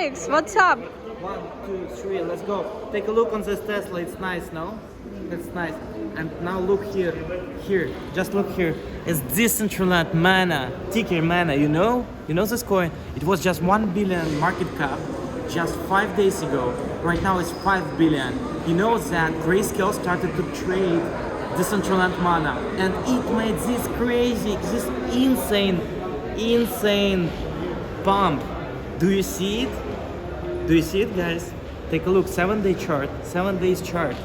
Alex, what's up? 1, 2, 3, let's go. Take a look on this Tesla, it's nice, no? It's nice. And now look here, just look here. It's Decentraland Mana, ticker Mana, you know? You know this coin? It was just 1 billion market cap just 5 days ago. Right now it's 5 billion. You know that Grayscale started to trade Decentraland Mana and it made this crazy, this insane pump. Do you see it? Do you see it, guys? Take a look, 7 days chart.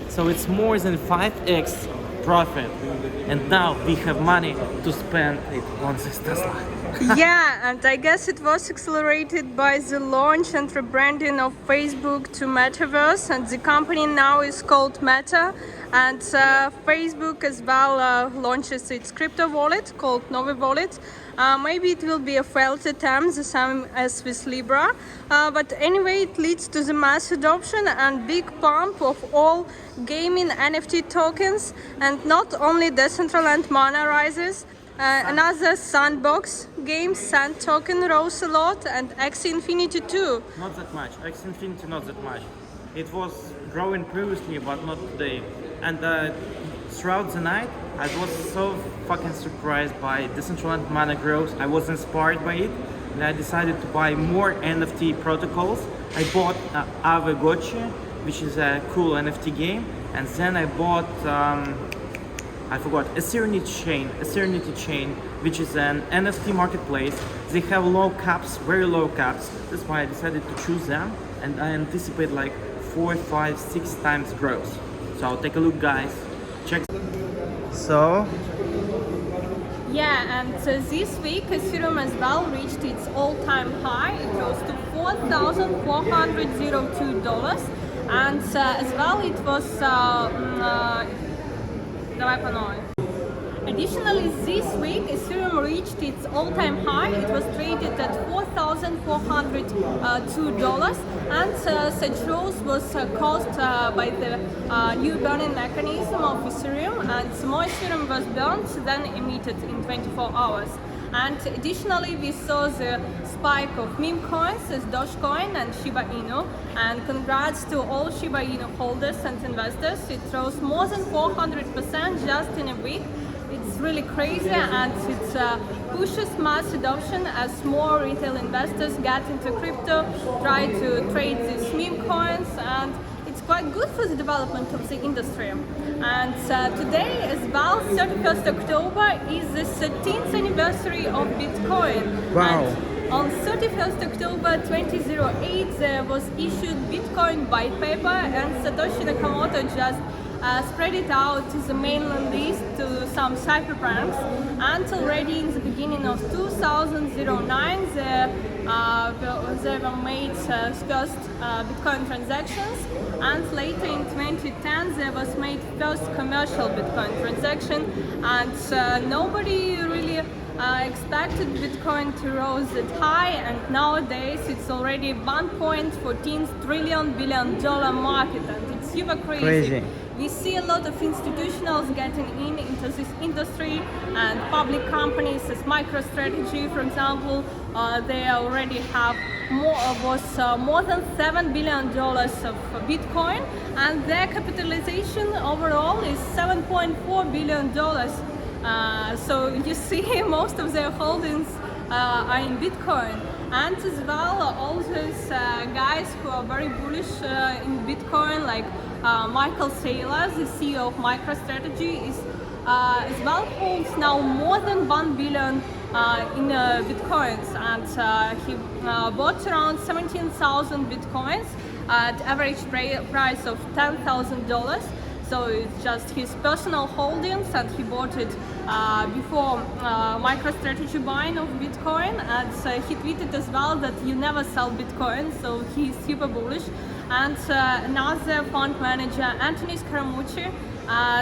So it's more than 5x profit. And now we have money to spend it on this Tesla. Yeah, and I guess it was accelerated by the launch and rebranding of Facebook to Metaverse, and the company now is called Meta. And Facebook as well launches its crypto wallet called Novi Wallet. Maybe it will be a failed attempt, the same as with Libra. But anyway, it leads to the mass adoption and big pump of all gaming NFT tokens. And not only Decentraland Mana rises, another Sandbox game, Sand token rose a lot, and Ethernity too. Not that much. Ethernity not that much. It was growing previously, but not today. And throughout the night, I was so fucking surprised by Decentraland Mana growth. I was inspired by it, and I decided to buy more NFT protocols. I bought Ave Gotcha, which is a cool NFT game, and then I bought I forgot, Ethernity chain, which is an NFT marketplace. They have low caps, very low caps. That's why I decided to choose them, and I anticipate like 4, 5, 6 times growth. So take a look, guys. Check. So yeah, and this week Ethereum as well reached its all-time high. It rose to $4,402, and as well it was Additionally, this week Ethereum reached its all-time high. It was traded at $4,402, and such growth was caused by the new burning mechanism of Ethereum, and more Ethereum was burned than emitted in 24 hours. And additionally, we saw the spike of meme coins as Dogecoin and Shiba Inu. And congrats to all Shiba Inu holders and investors. It rose more than 400% just in a week. It's really crazy, and it pushes mass adoption as more retail investors get into crypto, try to trade these meme coins, and it's quite good for the development of the industry. And today as well, 31st October, is the 13th anniversary of Bitcoin. Wow. And on 31st October 2008, there was issued Bitcoin white paper, and Satoshi Nakamoto just spread it out to the mainland list to some cyberbanks, and already in the beginning of 2009 there were made first Bitcoin transactions, and later in 2010 there was made first commercial Bitcoin transaction, and nobody really expected Bitcoin to rise that high, and nowadays it's already $1.14 billion market, and it's super crazy. We see a lot of institutionals getting into this industry, and public companies as MicroStrategy, for example, they already have more than $7 billion of Bitcoin, and their capitalization overall is $7.4 billion. So you see most of their holdings are in Bitcoin. And as well, all those guys who are very bullish in Bitcoin, like Michael Saylor, the CEO of MicroStrategy, is as well holds now more than 1 billion in Bitcoins, and he bought around 17,000 Bitcoins at average price of $10,000. So it's just his personal holdings, and he bought it before MicroStrategy buying of Bitcoin, and he tweeted as well that you never sell Bitcoin, so he's super bullish. And another fund manager, Anthony Scaramucci,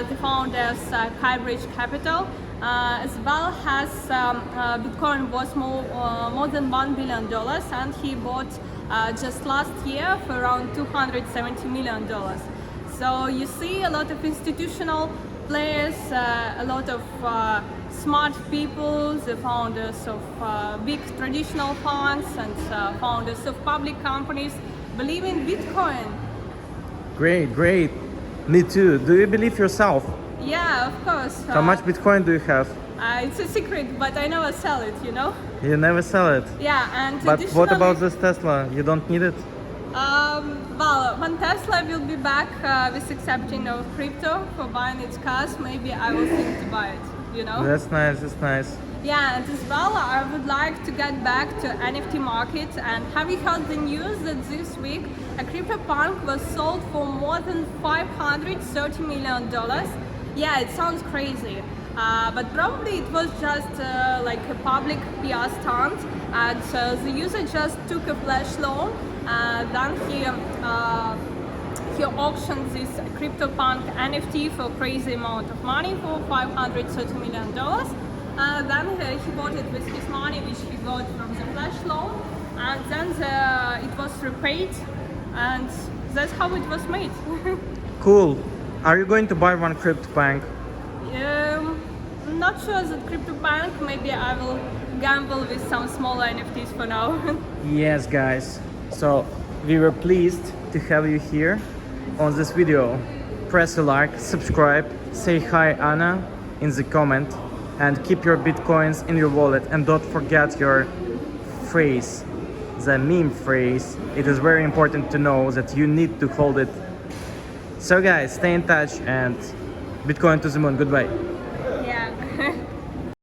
the founders Skybridge Capital, as well has Bitcoin was more than $1 billion, and he bought just last year for around $270 million. So you see a lot of institutional players, a lot of smart people, the founders of big traditional funds and founders of public companies believe in Bitcoin. Great, great. Me too. Do you believe yourself? Yeah, of course. How much Bitcoin do you have? It's a secret, but I never sell it, you know? You never sell it. Yeah, and But what additionally- about this Tesla? You don't need it? Well, when Tesla will be back with accepting of crypto for buying its cars, maybe I will think to buy it, you know? That's nice, that's nice. Yeah, and as well, I would like to get back to NFT market. And have you heard the news that this week a CryptoPunk was sold for more than $530 million? Yeah, it sounds crazy. But probably it was just like a public PR stunt, and the user just took a flash loan, then he auctioned this CryptoPunk NFT for crazy amount of money for $530 million. Then he bought it with his money, which he got from the flash loan, and then it was repaid, and that's how it was made. Cool. Are you going to buy one CryptoPunk? Not sure that CryptoPunk, maybe I will gamble with some smaller NFTs for now. Yes, guys. So we were pleased to have you here on this video. Press a like, subscribe, say hi Anna in the comment, and keep your Bitcoins in your wallet, and don't forget your phrase, the meme phrase. It is very important to know that you need to hold it. So guys, stay in touch, and Bitcoin to the moon. Goodbye.